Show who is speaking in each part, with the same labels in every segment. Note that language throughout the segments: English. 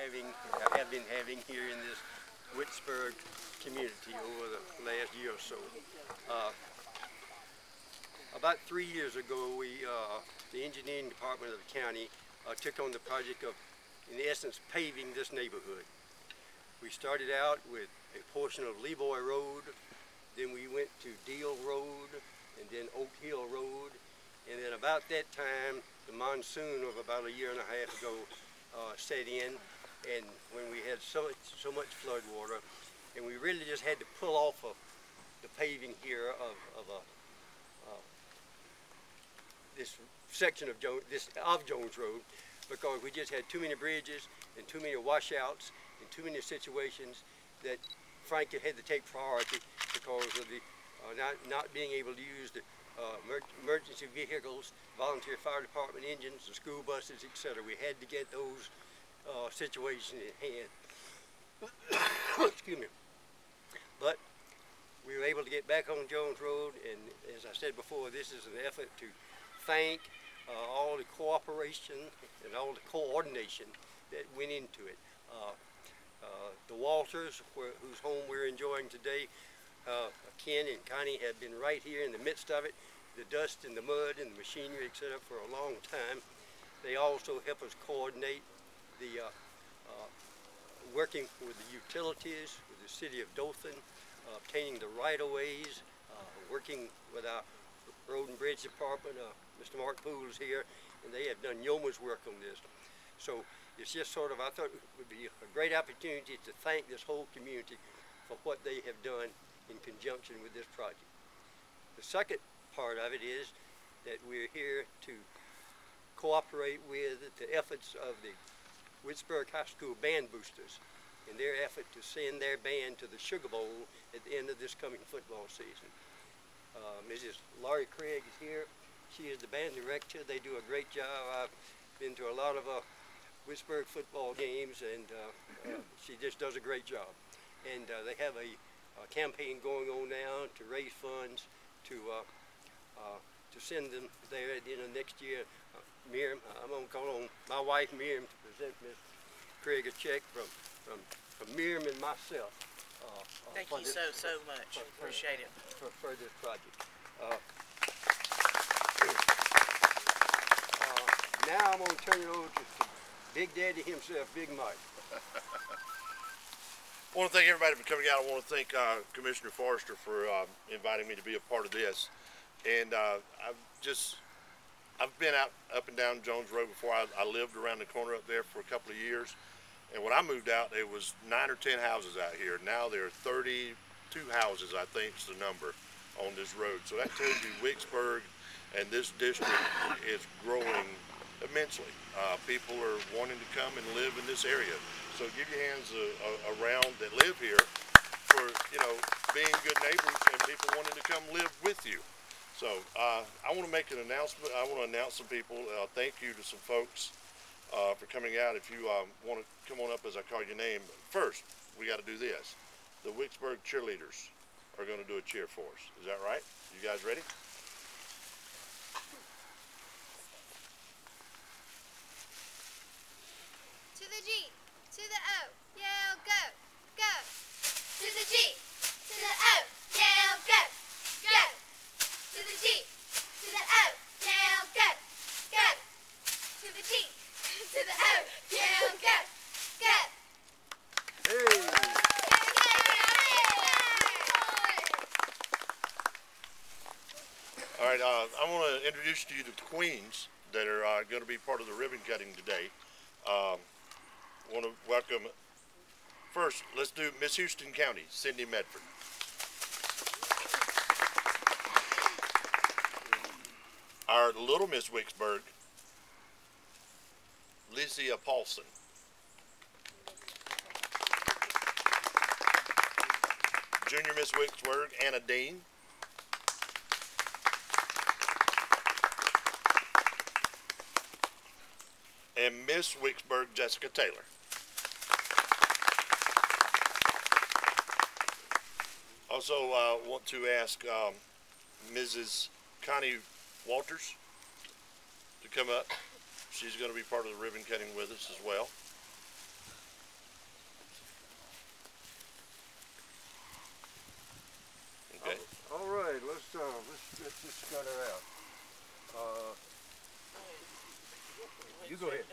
Speaker 1: have been having here in this Wicksburg community over the last year or so. About 3 years ago, the engineering department of the county took on the project of, in essence, paving this neighborhood. We started out with a portion of Leroy Road, then we went to Deal Road, and then Oak Hill Road, and then about that time, the monsoon of about a year and a half ago set in, and when we had so much flood water, and we really just had to pull off of the paving here of this section of Jones Road, because we just had too many bridges and too many washouts and too many situations that frankly had to take priority because of the not being able to use the emergency vehicles, volunteer fire department engines, the school buses, etc. We had to get those situations in hand. Excuse me. But we were able to get back on Jones Road, and as I said before, this is an effort to thank all the cooperation and all the coordination that went into it. The Walters, whose home we're enjoying today, Ken and Connie have been right here in the midst of it, the dust and the mud and the machinery, etc., for a long time. They also help us coordinate the working with the utilities, with the city of Dothan, obtaining the right-of-ways, working with our Road and Bridge Department. Mr. Mark Poole is here, and they have done yeoman's work on this. So it's just sort of, I thought it would be a great opportunity to thank this whole community for what they have done in conjunction with this project. The second part of it is that we're here to cooperate with the efforts of the Wicksburg High School band boosters in their effort to send their band to the Sugar Bowl at the end of this coming football season. Mrs. Laurie Craig is here. She is the band director. They do a great job. I've been to a lot of Wicksburg football games, and she just does a great job. And they have a campaign going on now to raise funds to send them there at the end of next year. Miriam, I'm going to call on my wife Miriam to present Ms. Craig a check from Miriam and myself.
Speaker 2: Thank you so much. Appreciate it.
Speaker 1: For this project. Now I'm going to turn it over to Big Daddy himself, Big Mike.
Speaker 3: I want to thank everybody for coming out. I want to thank Commissioner Forrester for inviting me to be a part of this. And I've been up and down Jones Road before. I lived around the corner up there for a couple of years. And when I moved out, there was 9 or 10 houses out here. Now there are 32 houses, I think is the number, on this road. So that tells you Wicksburg and this district is growing immensely. People are wanting to come and live in this area. So give your hands around that live here for, you know, being good neighbors and people wanting to come live with you. So I want to make an announcement. I want to announce some people. Thank you to some folks for coming out. If you want to come on up as I call your name. First, we got to do this. The Wicksburg cheerleaders are going to do a cheer for us. Is that right? You guys ready?
Speaker 4: To the G, to the O, yell go, go. To the G, to the O, yell go, go. To the G, to the O, yell go, go. To the G, to the O, yell go, go.
Speaker 1: Hey!
Speaker 3: All right, I want to introduce to you the queens that are going to be part of the ribbon cutting today. Want to welcome, first, let's do Miss Houston County, Cindy Medford. Our Little Miss Wicksburg, Lysia Paulson. Junior Miss Wicksburg, Anna Dean. And Miss Wicksburg, Jessica Taylor. Also want to ask Mrs. Connie Walters to come up. She's going to be part of the ribbon cutting with us as well.
Speaker 1: let's just cut her out. You go ahead.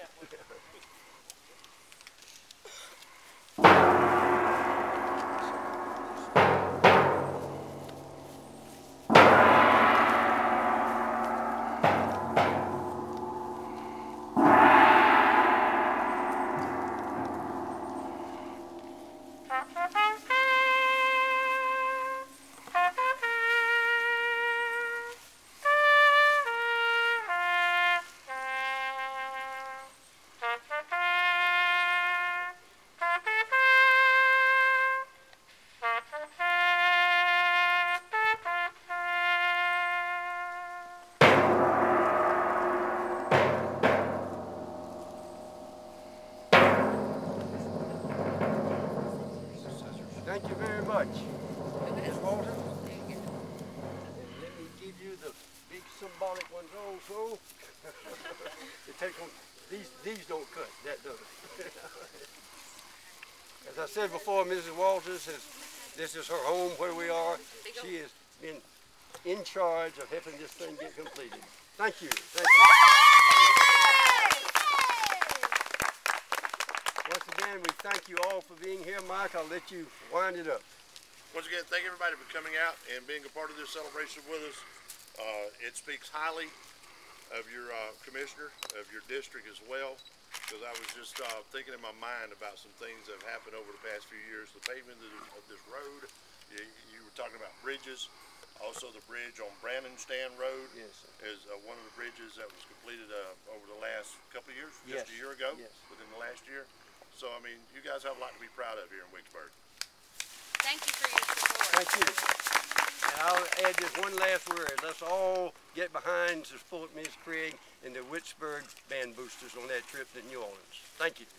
Speaker 1: Thank you very much, Ms. Walter. And let me give you the big symbolic ones also. You take them, these don't cut, that doesn't. As I said before, Mrs. Walters, this is her home where we are. She has been in charge of helping this thing get completed. Thank you. Thank you. Once again, we thank you all for being here. Mike, I'll let you wind it up.
Speaker 3: Once again, thank everybody for coming out and being a part of this celebration with us. It speaks highly of your commissioner, of your district as well, because I was just thinking in my mind about some things that have happened over the past few years. The pavement of this road, you were talking about bridges. Also, the bridge on Brandon Stand Road is one of the bridges that was completed over the last couple of years, just a year ago, within the last year. So, I mean, you guys have a lot to be proud of here in Wicksburg.
Speaker 2: Thank you for your support.
Speaker 1: Thank you. And I'll add just one last word. Let's all get behind to support Ms. Craig and the Wicksburg Band Boosters on that trip to New Orleans. Thank you.